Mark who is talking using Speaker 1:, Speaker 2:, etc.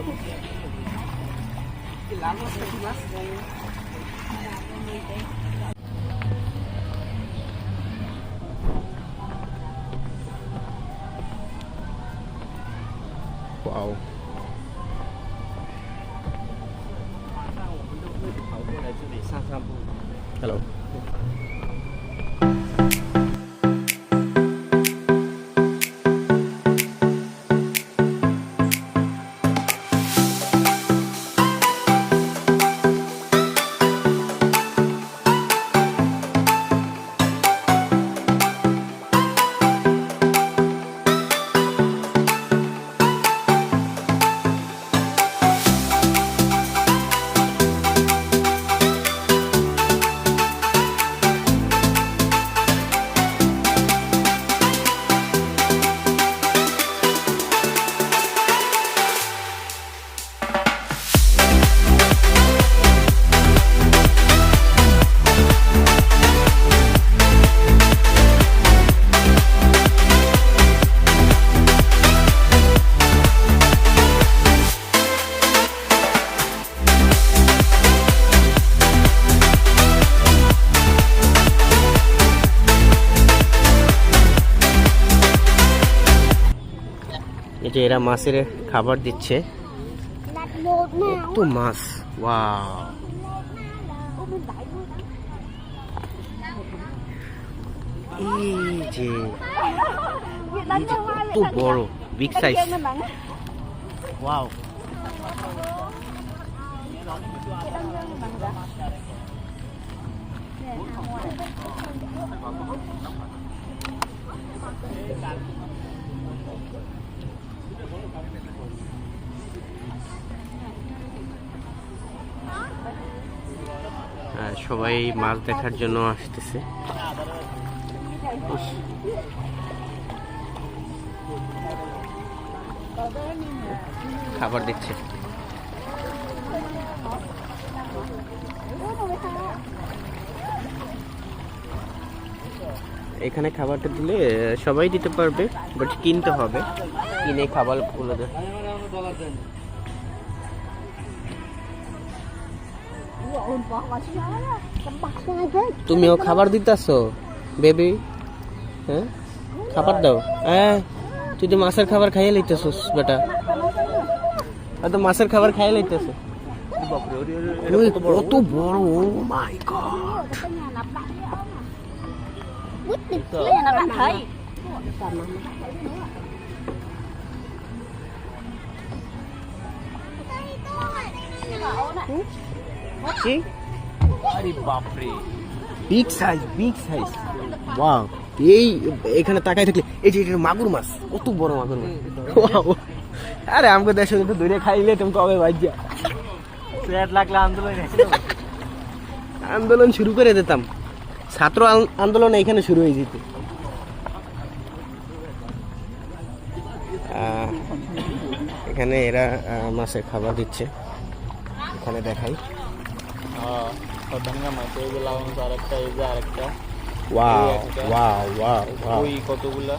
Speaker 1: Wow. Hello. যে এরা মাছের খাবার দিচ্ছে, কত মাছ! ওয়াও, এই যে কত বড়, বিগ সাইজ! ওয়াও, সবাই মাছ দেখার জন্য আসতেছে। খাবার দিচ্ছে। এখানে খাবারটা দিলে সবাই দিতে পারবে, বাট কিনতে হবে, কিনে খাবার গুলো দেয়। তুমিও খাবার দিতেছো বেবি? হ্যাঁ, খাবার দাও। হ্যাঁ, তুই তো মাছের খাবার খাইয়ে লইতেছস বেটা, তো মাছের খাবার খাইয়ে লইতেছ। কত বড়! Oh my God! Big size, big size! Wow, এই এখানে তাকাই থাকলে এই যে মাগুর মাছ, কত বড় মাগুর মাছ! ওয়াও, আরে আমাকে দেশে তো ধরে খাইলে তুমি কবে বাজ্যা লাগলে আন্দোলন শুরু করে দিতাম। ছাত্র আন্দোলন এখানে শুরু হয়ে যেত। এখানে এরা মাছের খাবার দিচ্ছে, এখানে দেখাই। ওয়াও ওয়াও ওয়াও ওয়াও,
Speaker 2: কতগুলা